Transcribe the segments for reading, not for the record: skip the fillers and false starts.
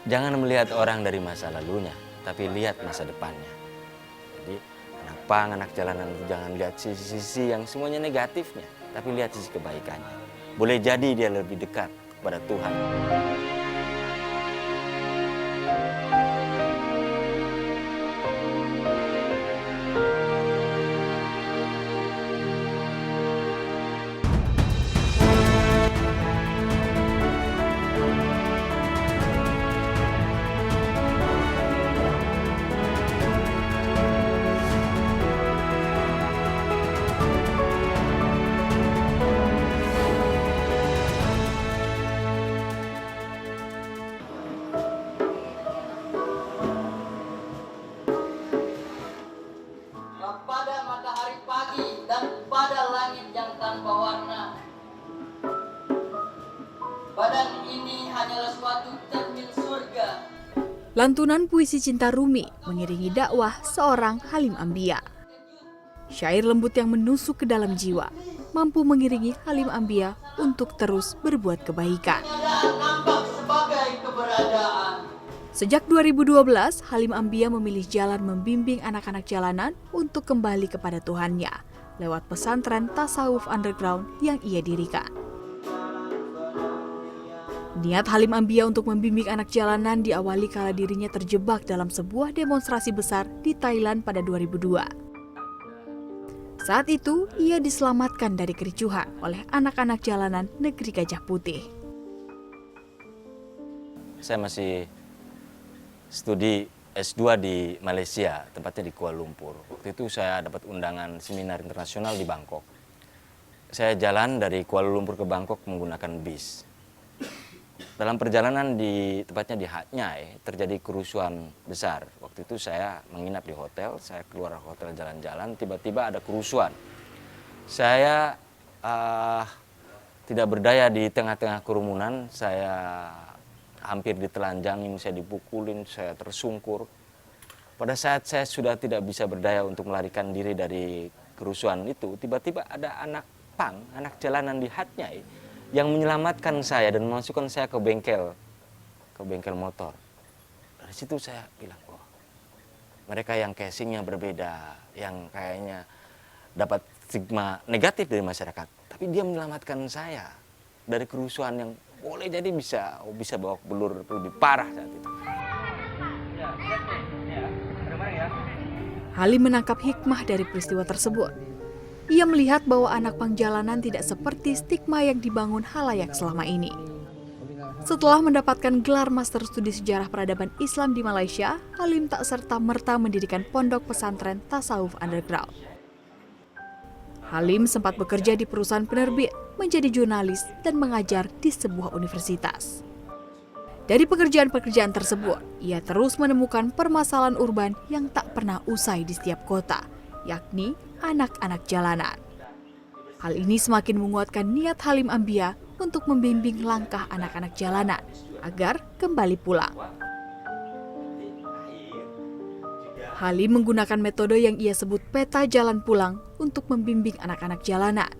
Jangan melihat orang dari masa lalunya, tapi lihat masa depannya. Jadi anak pang, anak jalanan itu jangan lihat sisi-sisi yang semuanya negatifnya, tapi lihat sisi kebaikannya. Boleh jadi dia lebih dekat kepada Tuhan. Pada matahari pagi dan pada langit yang tanpa warna. Badan ini hanyalah suatu cermin surga. Lantunan puisi cinta Rumi mengiringi dakwah seorang Halim Ambia. Syair lembut yang menusuk ke dalam jiwa, mampu mengiringi Halim Ambia untuk terus berbuat kebaikan. Keadaan nampak sebagai keberadaan. Sejak 2012, Halim Ambia memilih jalan membimbing anak-anak jalanan untuk kembali kepada Tuhannya lewat pesantren tasawuf underground yang ia dirikan. Niat Halim Ambia untuk membimbing anak jalanan diawali kala dirinya terjebak dalam sebuah demonstrasi besar di Thailand pada 2002. Saat itu, ia diselamatkan dari kericuhan oleh anak-anak jalanan negeri Gajah Putih. Saya masih studi S2 di Malaysia, tepatnya di Kuala Lumpur. Waktu itu saya dapat undangan seminar internasional di Bangkok. Saya jalan dari Kuala Lumpur ke Bangkok menggunakan bis. Dalam perjalanan tepatnya di Hat Nyai, terjadi kerusuhan besar. Waktu itu saya menginap di hotel, saya keluar hotel jalan-jalan, tiba-tiba ada kerusuhan. Saya tidak berdaya di tengah-tengah kerumunan, saya hampir ditelanjangin, saya dipukulin, saya tersungkur. Pada saat saya sudah tidak bisa berdaya untuk melarikan diri dari kerusuhan itu, tiba-tiba ada anak pang, anak jalanan di Hat Nyai yang menyelamatkan saya dan memasukkan saya ke bengkel motor. Dari situ saya bilang, oh, mereka yang casingnya berbeda, yang kayaknya dapat stigma negatif dari masyarakat, tapi dia menyelamatkan saya dari kerusuhan yang boleh jadi bisa bawa belur lebih parah saat itu. Halim menangkap hikmah dari peristiwa tersebut. Ia melihat bahwa anak pang jalanan tidak seperti stigma yang dibangun khalayak selama ini. Setelah mendapatkan gelar Master Studi Sejarah Peradaban Islam di Malaysia, Halim tak serta-merta mendirikan pondok pesantren tasawuf underground. Halim sempat bekerja di perusahaan penerbit, menjadi jurnalis, dan mengajar di sebuah universitas. Dari pekerjaan-pekerjaan tersebut, ia terus menemukan permasalahan urban yang tak pernah usai di setiap kota, yakni anak-anak jalanan. Hal ini semakin menguatkan niat Halim Ambia untuk membimbing langkah anak-anak jalanan agar kembali pulang. Halim menggunakan metode yang ia sebut peta jalan pulang untuk membimbing anak-anak jalanan.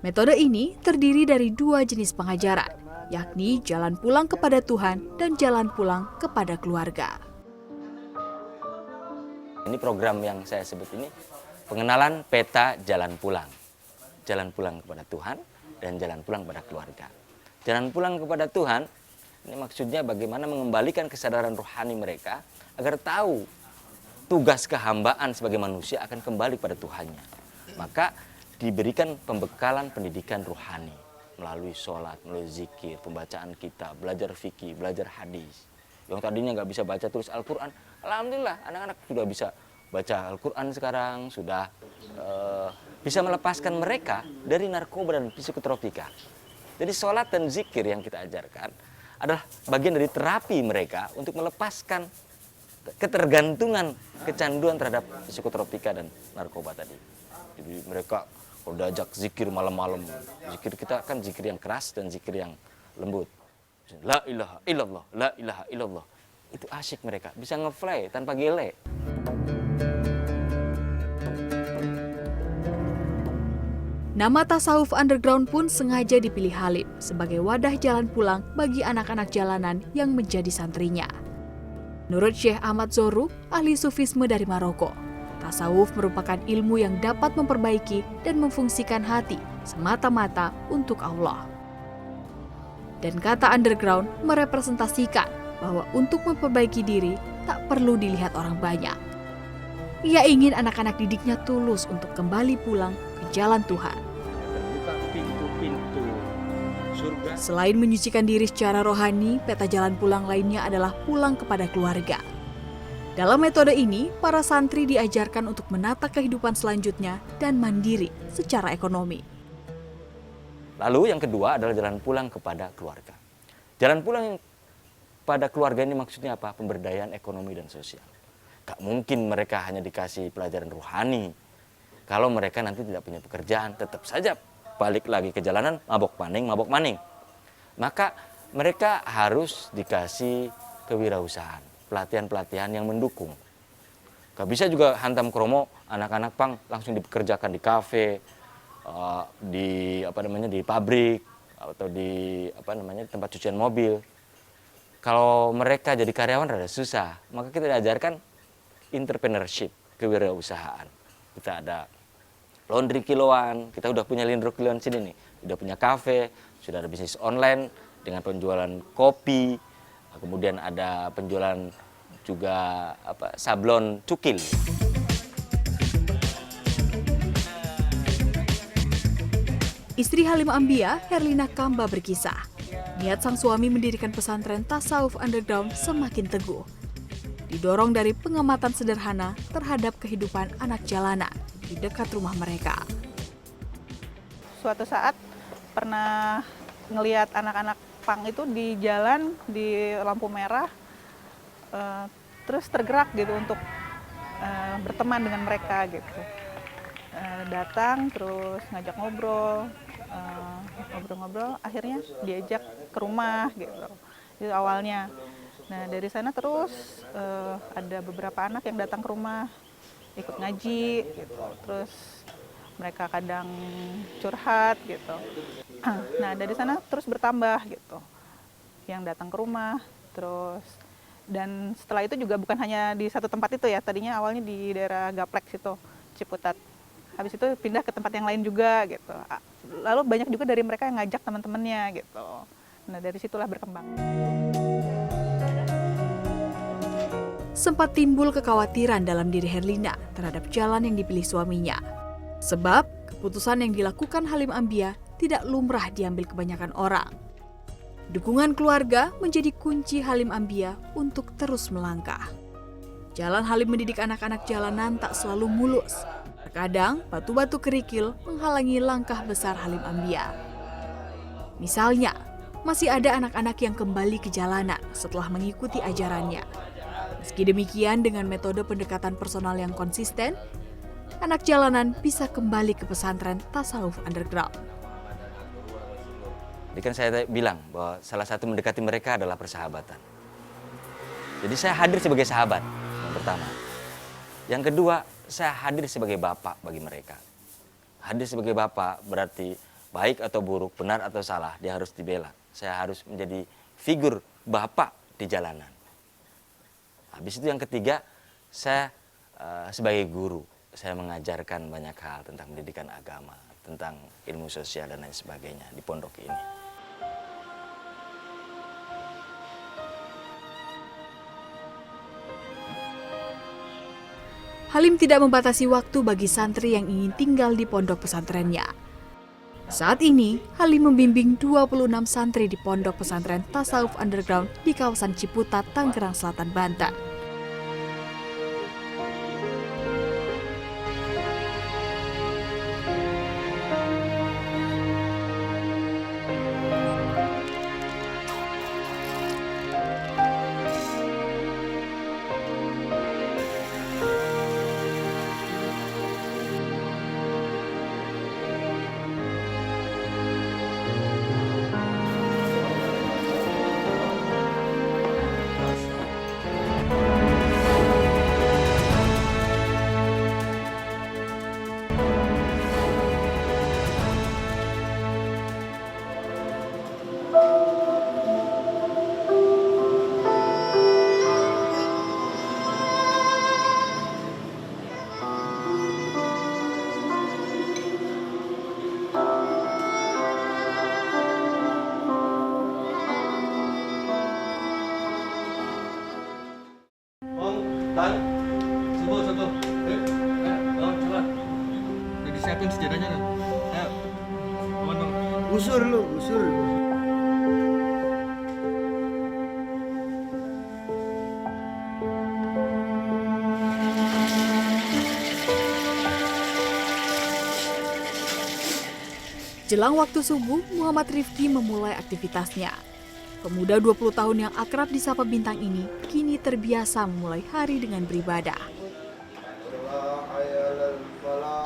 Metode ini terdiri dari dua jenis pengajaran, yakni jalan pulang kepada Tuhan dan jalan pulang kepada keluarga. Ini program yang saya sebut ini pengenalan peta jalan pulang. Jalan pulang kepada Tuhan dan jalan pulang kepada keluarga. Jalan pulang kepada Tuhan, ini maksudnya bagaimana mengembalikan kesadaran rohani mereka agar tahu tugas kehambaan sebagai manusia akan kembali pada Tuhannya. Maka diberikan pembekalan pendidikan rohani melalui sholat, melalui zikir, pembacaan kitab, belajar fikih, belajar hadis. Yang tadinya nggak bisa baca tulis Al-Quran, alhamdulillah anak-anak sudah bisa baca Al-Quran sekarang, sudah bisa melepaskan mereka dari narkoba dan psikotropika. Jadi sholat dan zikir yang kita ajarkan adalah bagian dari terapi mereka untuk melepaskan ketergantungan, kecanduan terhadap psikotropika dan narkoba tadi. Jadi mereka kalau diajak zikir malam-malam, zikir kita kan zikir yang keras dan zikir yang lembut. La ilaha illallah, la ilaha illallah. Itu asyik mereka, bisa ngefly tanpa gele. Nama Tasawuf Underground pun sengaja dipilih Halim sebagai wadah jalan pulang bagi anak-anak jalanan yang menjadi santrinya. Menurut Syekh Ahmad Zoru, ahli sufisme dari Maroko, tasawuf merupakan ilmu yang dapat memperbaiki dan memfungsikan hati semata-mata untuk Allah. Dan kata underground merepresentasikan bahwa untuk memperbaiki diri tak perlu dilihat orang banyak. Ia ingin anak-anak didiknya tulus untuk kembali pulang ke jalan Tuhan. Terbuka pintu-pintu surga. Selain menyucikan diri secara rohani, peta jalan pulang lainnya adalah pulang kepada keluarga. Dalam metode ini, para santri diajarkan untuk menata kehidupan selanjutnya dan mandiri secara ekonomi. Lalu yang kedua adalah jalan pulang kepada keluarga. Jalan pulang pada keluarga ini maksudnya apa? Pemberdayaan ekonomi dan sosial. Gak mungkin mereka hanya dikasih pelajaran rohani. Kalau mereka nanti tidak punya pekerjaan, tetap saja balik lagi ke jalanan, mabok maning. Maka mereka harus dikasih kewirausahaan, pelatihan-pelatihan yang mendukung. Gak bisa juga hantam kromo, anak-anak pang langsung dipekerjakan di kafe, di pabrik atau di tempat cucian mobil. Kalau mereka jadi karyawan rada susah, maka kita diajarkan entrepreneurship, kewirausahaan. Kita ada laundry kiloan, kita udah punya laundry kiloan sini nih, udah punya kafe, sudah ada bisnis online dengan penjualan kopi, kemudian ada penjualan juga sablon cukil. Istri Halim Ambia, Herlina Kamba berkisah, niat sang suami mendirikan pesantren Tasawuf Underground semakin teguh. Didorong dari pengamatan sederhana terhadap kehidupan anak jalanan di dekat rumah mereka. Suatu saat pernah ngelihat anak-anak pang itu di jalan di lampu merah, terus tergerak gitu untuk berteman dengan mereka gitu. Datang terus ngajak ngobrol, akhirnya diajak ke rumah gitu. Itu awalnya. Nah dari sana terus ada beberapa anak yang datang ke rumah ikut ngaji gitu, terus mereka kadang curhat gitu. Nah dari sana terus bertambah gitu yang datang ke rumah, terus dan setelah itu juga bukan hanya di satu tempat itu ya, tadinya awalnya di daerah Gaplek situ, Ciputat. Habis itu pindah ke tempat yang lain juga gitu. Lalu banyak juga dari mereka yang ngajak teman-temannya gitu. Nah dari situlah berkembang. Sempat timbul kekhawatiran dalam diri Herlina terhadap jalan yang dipilih suaminya. Sebab keputusan yang dilakukan Halim Ambia tidak lumrah diambil kebanyakan orang. Dukungan keluarga menjadi kunci Halim Ambia untuk terus melangkah. Jalan Halim mendidik anak-anak jalanan tak selalu mulus. Terkadang batu-batu kerikil menghalangi langkah besar Halim Ambia. Misalnya, masih ada anak-anak yang kembali ke jalanan setelah mengikuti ajarannya. Meski demikian, dengan metode pendekatan personal yang konsisten, anak jalanan bisa kembali ke pesantren Tasawuf Underground. Jadi kan saya bilang bahwa salah satu mendekati mereka adalah persahabatan. Jadi saya hadir sebagai sahabat, yang pertama. Yang kedua, saya hadir sebagai bapak bagi mereka. Hadir sebagai bapak berarti baik atau buruk, benar atau salah, dia harus dibela. Saya harus menjadi figur bapak di jalanan. Habis itu yang ketiga, saya sebagai guru, saya mengajarkan banyak hal tentang pendidikan agama, tentang ilmu sosial dan lain sebagainya di pondok ini. Halim tidak membatasi waktu bagi santri yang ingin tinggal di pondok pesantrennya. Saat ini, Halim membimbing 26 santri di pondok pesantren Tasawuf Underground di kawasan Ciputat, Tangerang Selatan, Banten. Tahan. Subuh. Bangun, sholat. Udah disiapin sejadahnya kan? Ayo. Bangun dong. Usur lu, usur. Jelang waktu subuh, Muhammad Rifki memulai aktivitasnya. Pemuda 20 tahun yang akrab disapa Bintang ini kini terbiasa memulai hari dengan beribadah.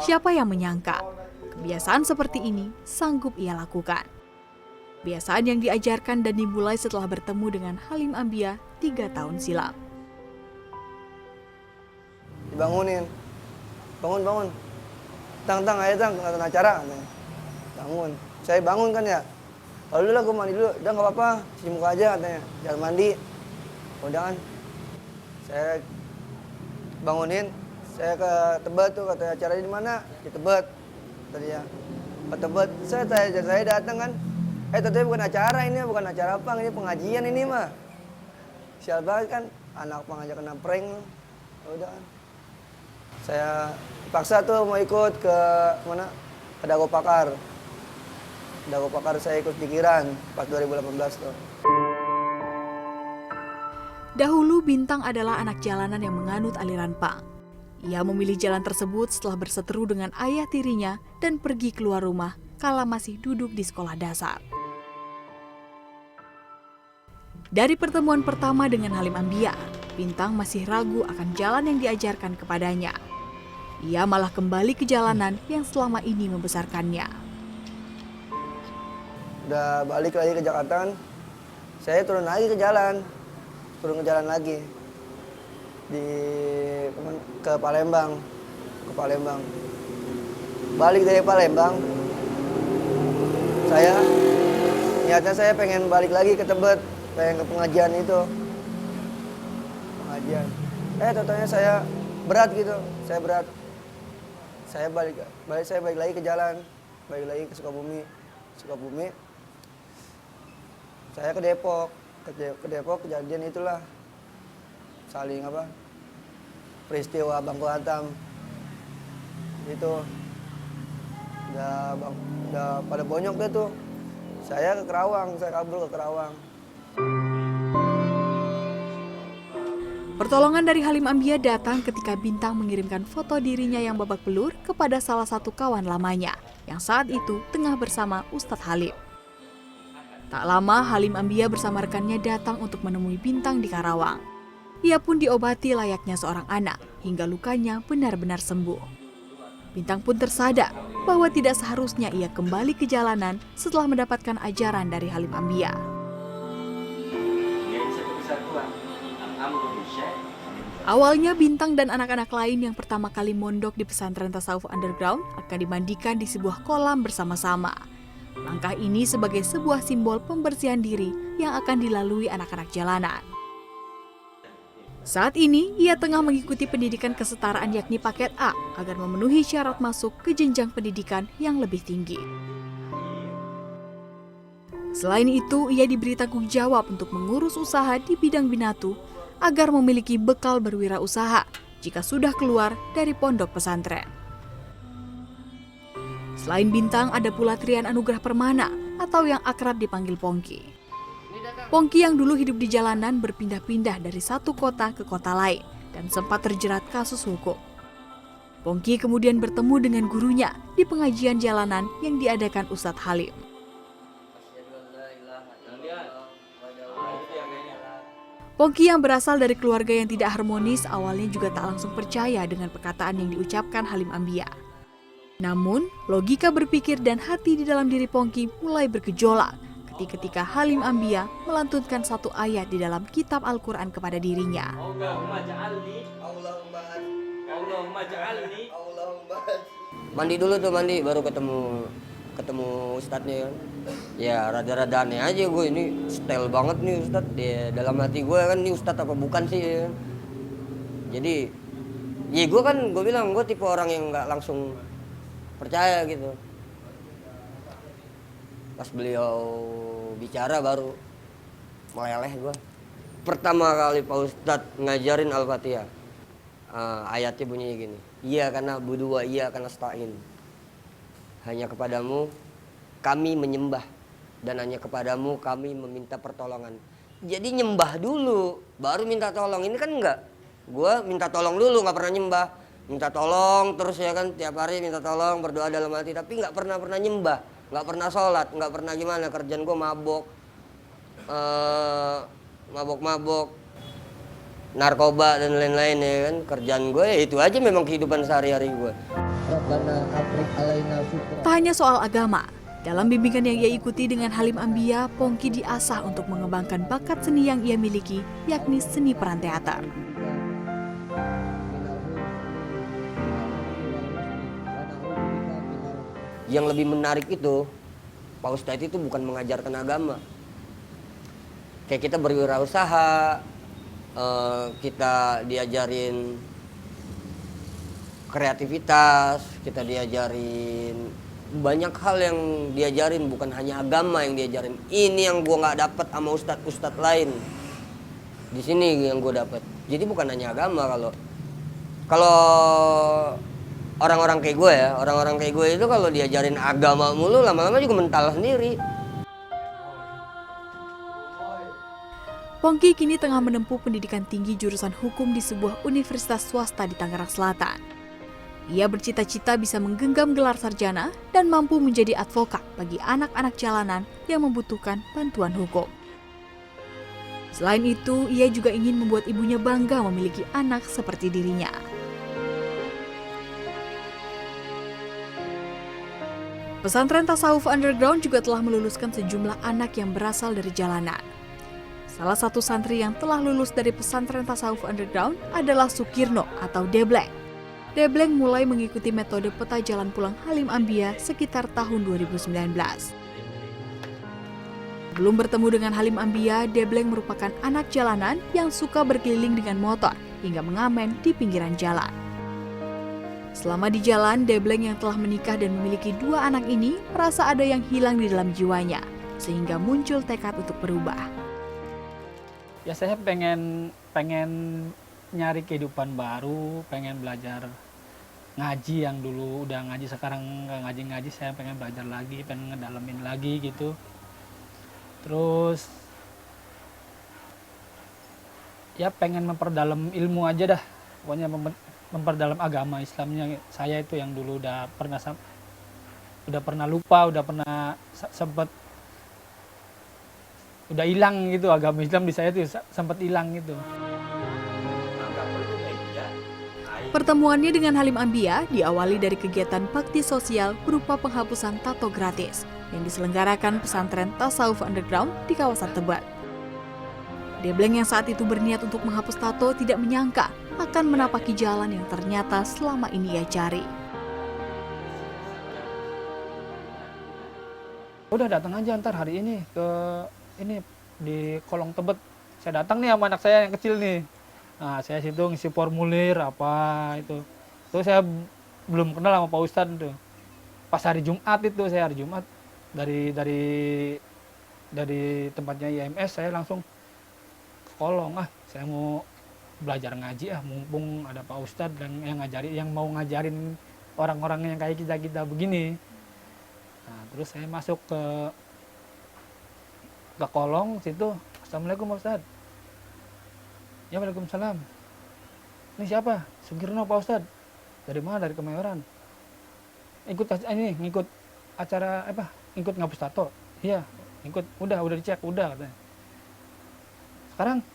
Siapa yang menyangka kebiasaan seperti ini sanggup ia lakukan? Kebiasaan yang diajarkan dan dimulai setelah bertemu dengan Halim Ambia 3 tahun silam. Dibangunin. Bangun. Tang, ayo tang, nonton acara. Bangun. Saya bangun kan ya. Kalau dulu lah gue mandi dulu. Udah nggak apa-apa, cuci muka aja katanya. Jangan mandi. Udah kan. Saya bangunin. Saya ke Tebet tuh, katanya acaranya di mana? Di Tebet. Tadi ya. Ke Tebet. Saya datang kan. Tapi bukan acara ini, bukan acara apa, ini pengajian ini mah. Sial banget kan. Anak pengajak kena prank. Udah kan. Saya paksa tuh mau ikut ke mana? Ke Dago Pakar. Dago Pakar saya ikut pikiran pas 2018 tuh. Dahulu Bintang adalah anak jalanan yang menganut aliran punk. Ia memilih jalan tersebut setelah berseteru dengan ayah tirinya dan pergi keluar rumah kala masih duduk di sekolah dasar. Dari pertemuan pertama dengan Halim Ambia, Bintang masih ragu akan jalan yang diajarkan kepadanya. Ia malah kembali ke jalanan yang selama ini membesarkannya. Udah balik lagi ke Jakarta kan, saya turun lagi ke jalan lagi ke Palembang, balik dari Palembang, niatnya saya pengen balik lagi ke Tebet, pengen ke pengajian itu, totalnya saya berat gitu, saya balik lagi ke jalan, balik lagi ke Sukabumi. Saya ke Depok kejadian itulah saling peristiwa bangku hantam itu udah pada bonyok deh tuh. Saya kabur ke Kerawang. Pertolongan dari Halim Ambia datang ketika Bintang mengirimkan foto dirinya yang babak belur kepada salah satu kawan lamanya yang saat itu tengah bersama Ustadz Halim. Tak lama Halim Ambia bersama rekannya datang untuk menemui Bintang di Karawang. Ia pun diobati layaknya seorang anak hingga lukanya benar-benar sembuh. Bintang pun tersadar bahwa tidak seharusnya ia kembali ke jalanan setelah mendapatkan ajaran dari Halim Ambia. Awalnya Bintang dan anak-anak lain yang pertama kali mondok di pesantren tasawuf underground akan dimandikan di sebuah kolam bersama-sama. Langkah ini sebagai sebuah simbol pembersihan diri yang akan dilalui anak-anak jalanan. Saat ini, ia tengah mengikuti pendidikan kesetaraan yakni paket A agar memenuhi syarat masuk ke jenjang pendidikan yang lebih tinggi. Selain itu, ia diberi tanggung jawab untuk mengurus usaha di bidang binatu agar memiliki bekal berwirausaha jika sudah keluar dari pondok pesantren. Selain Bintang, ada pula Trian Anugrah Permana atau yang akrab dipanggil Pongki. Pongki yang dulu hidup di jalanan berpindah-pindah dari satu kota ke kota lain dan sempat terjerat kasus hukum. Pongki kemudian bertemu dengan gurunya di pengajian jalanan yang diadakan Ustadz Halim. Pongki yang berasal dari keluarga yang tidak harmonis awalnya juga tak langsung percaya dengan perkataan yang diucapkan Halim Ambia. Namun, logika berpikir dan hati di dalam diri Pongki mulai bergejolak ketika Halim Ambia melantunkan satu ayat di dalam kitab Al-Quran kepada dirinya. Mandi dulu tuh, baru ketemu ustadznya kan. Ya rada-rada aneh aja gue, ini style banget nih ustadz. Ya, dalam hati gue kan ini ustadz apa bukan sih ya. Jadi ya gue bilang gue tipe orang yang nggak langsung percaya gitu. Pas beliau bicara baru meleleh gue. Pertama kali Pak Ustadz ngajarin Al-Fatihah, Ayatnya bunyinya gini. Iya karena berdua, iya karena stain. Hanya kepadamu kami menyembah dan hanya kepadamu kami meminta pertolongan. Jadi nyembah dulu, baru minta tolong. Ini kan enggak. Gue minta tolong dulu, nggak pernah nyembah. Minta tolong terus ya kan, tiap hari minta tolong, berdoa dalam hati. Tapi nggak pernah nyembah, nggak pernah sholat, nggak pernah gimana. Kerjaan gue mabok, mabok, narkoba dan lain-lain ya kan. Kerjaan gue ya itu aja memang kehidupan sehari-hari gue. Tak hanya soal agama, dalam bimbingan yang ia ikuti dengan Halim Ambia, Pongki diasah untuk mengembangkan bakat seni yang ia miliki, yakni seni peran teater. Yang lebih menarik itu, Pak Ustadz itu bukan mengajarkan agama. Kayak kita berwirausaha, kita diajarin kreativitas, kita diajarin banyak hal yang diajarin, bukan hanya agama yang diajarin. Ini yang gue nggak dapat sama ustadz lain. Di sini yang gue dapat. Jadi bukan hanya agama. Kalau orang-orang kayak gue ya, orang-orang kayak gue itu kalau diajarin agama mulu, lama-lama juga mental sendiri. Pongki kini tengah menempuh pendidikan tinggi jurusan hukum di sebuah universitas swasta di Tangerang Selatan. Ia bercita-cita bisa menggenggam gelar sarjana dan mampu menjadi advokat bagi anak-anak jalanan yang membutuhkan bantuan hukum. Selain itu, ia juga ingin membuat ibunya bangga memiliki anak seperti dirinya. Pesantren Tasawuf Underground juga telah meluluskan sejumlah anak yang berasal dari jalanan. Salah satu santri yang telah lulus dari pesantren Tasawuf Underground adalah Sukirno atau Debleng. Debleng mulai mengikuti metode peta jalan pulang Halim Ambia sekitar tahun 2019. Belum bertemu dengan Halim Ambia, Debleng merupakan anak jalanan yang suka berkeliling dengan motor hingga mengamen di pinggiran jalan. Selama di jalan, Debleng yang telah menikah dan memiliki 2 anak ini merasa ada yang hilang di dalam jiwanya, sehingga muncul tekad untuk berubah. Ya saya pengen nyari kehidupan baru, pengen belajar ngaji yang dulu udah ngaji sekarang nggak ngaji, saya pengen belajar lagi, pengen ngedalamin lagi gitu. Terus ya pengen memperdalam ilmu aja dah, pokoknya memperdalam agama Islamnya. Saya itu yang dulu udah pernah lupa, udah pernah sempat udah hilang gitu, agama Islam di saya itu sempat hilang gitu. Pertemuannya dengan Halim Ambia diawali dari kegiatan bakti sosial berupa penghapusan tato gratis yang diselenggarakan pesantren Tasawuf Underground di kawasan Tebet. Debleng yang saat itu berniat untuk menghapus tato tidak menyangka akan menapaki jalan yang ternyata selama ini ia cari. Udah datang aja ntar hari ini ke ini di Kolong Tebet. Saya datang nih sama anak saya yang kecil nih. Nah, saya situ ngisi formulir apa itu. Itu saya belum kenal sama Pak Ustadz tuh. Pas hari Jumat itu, saya hari Jumat dari tempatnya IMS saya langsung ke Kolong. Saya mau belajar ngaji mumpung ada Pak Ustadz yang mau ngajarin orang-orang yang kayak kita begini. Nah, terus saya masuk ke Kolong situ. Assalamualaikum Pak Ustadz. Ya, waalaikumsalam. Ini siapa? Sukirno Pak Ustadz. Dari mana? Dari Kemayoran. Ngikut acara apa? Ikut ngapus tato. Iya, ikut. Udah dicek, udah katanya. Sekarang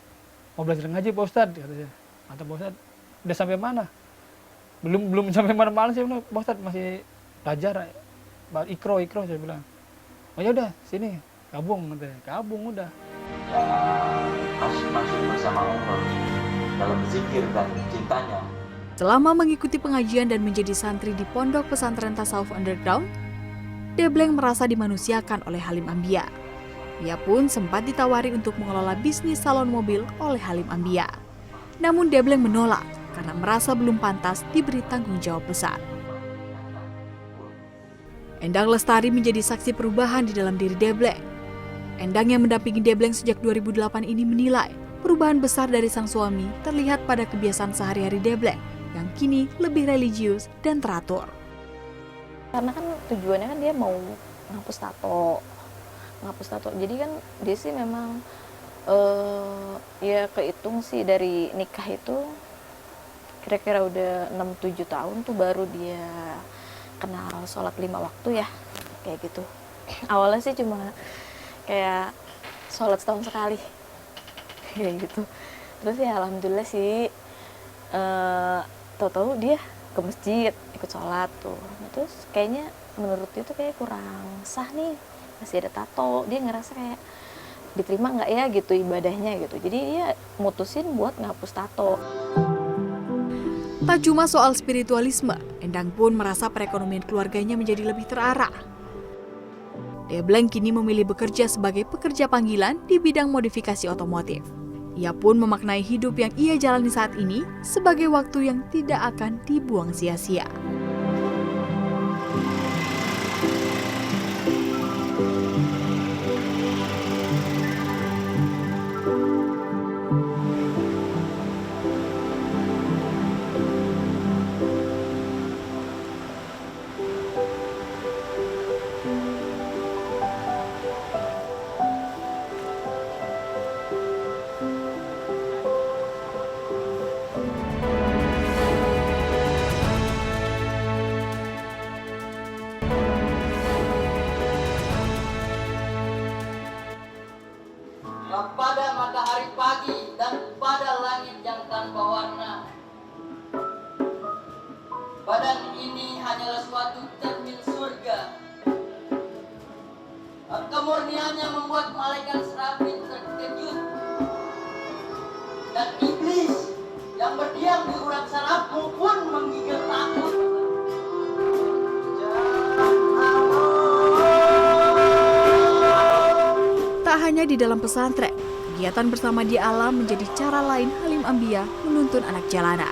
mau belajar ngaji Pak Ustadz katanya. Kata Pak Ustadz, udah sampai mana? Belum sampai mana-mana sih Pak Ustadz, masih belajar. Ikro saya bilang. Oh ya udah, sini gabung katanya. Gabung udah. Masih bersama Allah dalam zikir dan cintanya. Selama mengikuti pengajian dan menjadi santri di Pondok Pesantren Tasawuf Underground, Debleng merasa dimanusiakan oleh Halim Ambia. Ia pun sempat ditawari untuk mengelola bisnis salon mobil oleh Halim Ambia. Namun Debleng menolak karena merasa belum pantas diberi tanggung jawab besar. Endang Lestari menjadi saksi perubahan di dalam diri Debleng. Endang yang mendampingi Debleng sejak 2008 ini menilai perubahan besar dari sang suami terlihat pada kebiasaan sehari-hari Debleng yang kini lebih religius dan teratur. Karena kan tujuannya kan dia mau ngapus tato. Jadi kan dia sih memang ya kehitung sih dari nikah itu kira-kira udah 6-7 tahun tuh baru dia kenal sholat 5 waktu ya, kayak gitu. Awalnya sih cuma kayak sholat setahun sekali, kayak gitu. Terus ya alhamdulillah sih, tahu-tahu dia ke masjid ikut sholat tuh. Nah, terus kayaknya menurut dia tuh kayak kurang sah nih, masih ada tato. Dia ngerasa kayak diterima nggak ya gitu ibadahnya gitu. Jadi dia mutusin buat ngapus tato. Tak cuma soal spiritualisme, Endang pun merasa perekonomian keluarganya menjadi lebih terarah. Debleng kini memilih bekerja sebagai pekerja panggilan di bidang modifikasi otomotif. Ia pun memaknai hidup yang ia jalani saat ini sebagai waktu yang tidak akan dibuang sia-sia. Pada matahari pagi dan pada langit yang tanpa warna. Badan ini hanyalah suatu cermin surga. Kemurniannya membuat malaikat Serafin terkejut. Dan iblis yang berdiam di urat sarafmu pun menggigil takut. Tak hanya di dalam pesantren, kegiatan bersama di alam menjadi cara lain Halim Ambia menuntun anak jalanan.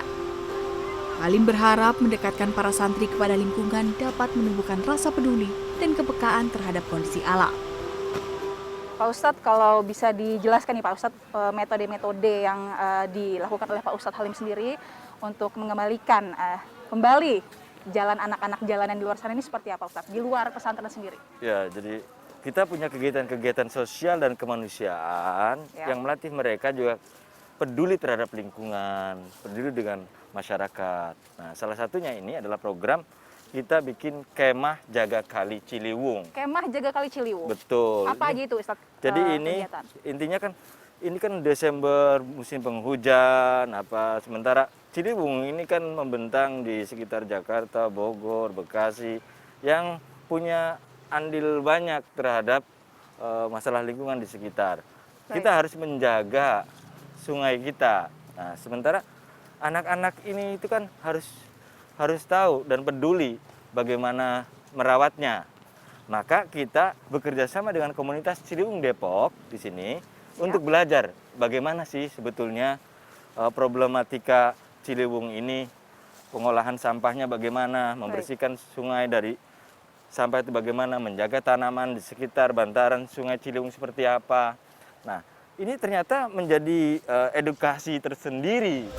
Halim berharap mendekatkan para santri kepada lingkungan dapat menumbuhkan rasa peduli dan kepekaan terhadap kondisi alam. Pak Ustadz, kalau bisa dijelaskan nih Pak Ustadz, metode-metode yang dilakukan oleh Pak Ustadz Halim sendiri untuk mengembalikan kembali jalan anak-anak jalanan di luar sana ini seperti apa Ustadz, di luar pesantren sendiri? Ya, jadi kita punya kegiatan-kegiatan sosial dan kemanusiaan yang melatih mereka juga peduli terhadap lingkungan, peduli dengan masyarakat. Nah, salah satunya ini adalah program kita bikin kemah jaga kali Ciliwung. Kemah jaga kali Ciliwung. Betul. Apa aja itu Ustadz? Jadi ini kegiatan? Intinya kan ini kan Desember musim penghujan, sementara Ciliwung ini kan membentang di sekitar Jakarta, Bogor, Bekasi yang punya andil banyak terhadap masalah lingkungan di sekitar. Baik. Kita harus menjaga sungai kita. Nah, sementara anak-anak ini itu kan harus tahu dan peduli bagaimana merawatnya. Maka kita bekerja sama dengan komunitas Ciliwung Depok di sini untuk belajar bagaimana sih sebetulnya problematika Ciliwung ini, pengolahan sampahnya bagaimana, membersihkan sungai dari sampah itu bagaimana, menjaga tanaman di sekitar bantaran sungai Ciliwung seperti apa. Nah, ini ternyata menjadi edukasi tersendiri.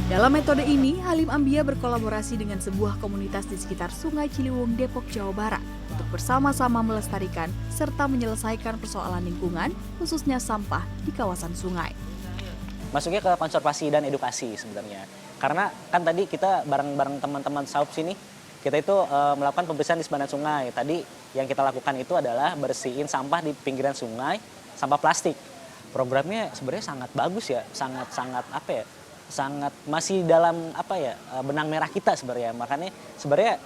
Dalam metode ini, Halim Ambia berkolaborasi dengan sebuah komunitas di sekitar Sungai Ciliwung, Depok, Jawa Barat untuk bersama-sama melestarikan serta menyelesaikan persoalan lingkungan, khususnya sampah di kawasan sungai. Masuknya ke konservasi dan edukasi sebenarnya. Karena kan tadi kita bareng-bareng teman-teman SAUP sini, kita itu melakukan pembersihan di sepanjang sungai. Tadi yang kita lakukan itu adalah bersihin sampah di pinggiran sungai, sampah plastik. Programnya sebenarnya sangat bagus ya, sangat masih dalam benang merah kita sebenarnya. Makanya sebenarnya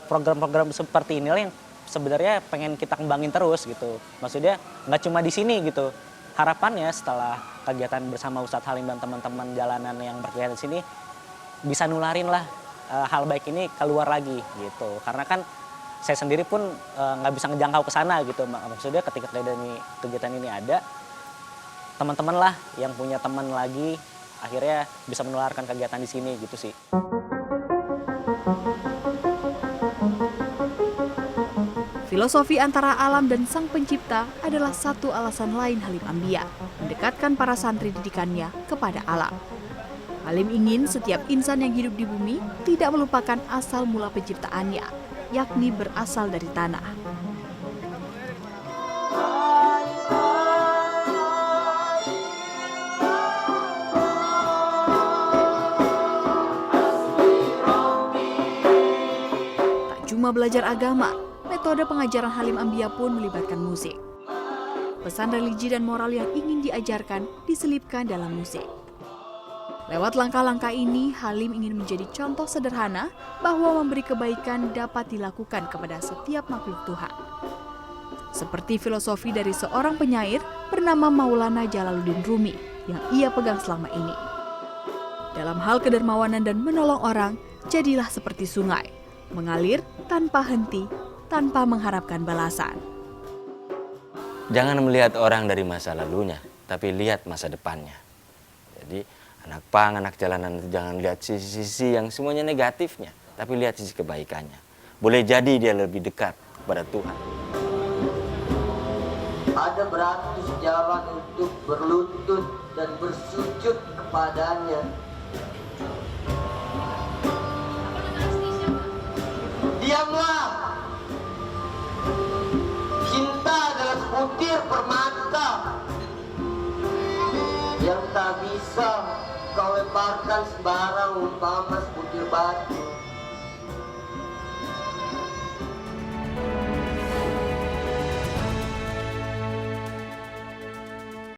program-program seperti inilah yang sebenarnya pengen kita kembangin terus gitu. Maksudnya nggak cuma di sini gitu. Harapannya setelah kegiatan bersama Ustadz Halim dan teman-teman jalanan yang berkegiatan di sini bisa nularin lah hal baik ini keluar lagi gitu. Karena kan saya sendiri pun nggak bisa ngejangkau ke sana gitu. Maksudnya ketika kegiatan ini ada, teman-teman lah yang punya teman lagi akhirnya bisa menularkan kegiatan di sini gitu sih. Filosofi antara alam dan sang pencipta adalah satu alasan lain Halim Ambia mendekatkan para santri didikannya kepada alam. Halim ingin setiap insan yang hidup di bumi tidak melupakan asal mula penciptaannya, yakni berasal dari tanah. Tak cuma belajar agama, metode pengajaran Halim Ambia pun melibatkan musik. Pesan religi dan moral yang ingin diajarkan diselipkan dalam musik. Lewat langkah-langkah ini, Halim ingin menjadi contoh sederhana bahwa memberi kebaikan dapat dilakukan kepada setiap makhluk Tuhan. Seperti filosofi dari seorang penyair bernama Maulana Jalaluddin Rumi yang ia pegang selama ini. Dalam hal kedermawanan dan menolong orang, jadilah seperti sungai, mengalir tanpa henti, tanpa mengharapkan balasan. Jangan melihat orang dari masa lalunya, tapi lihat masa depannya. Jadi anak pang, anak jalanan itu jangan lihat sisi-sisi yang semuanya negatifnya, tapi lihat sisi kebaikannya. Boleh jadi dia lebih dekat kepada Tuhan. Ada beratus jalan untuk berlutut dan bersujud kepadanya. Diamlah. Cinta adalah sebutir permata yang tak bisa kau lemparkan sembarang umpama sebutir batu.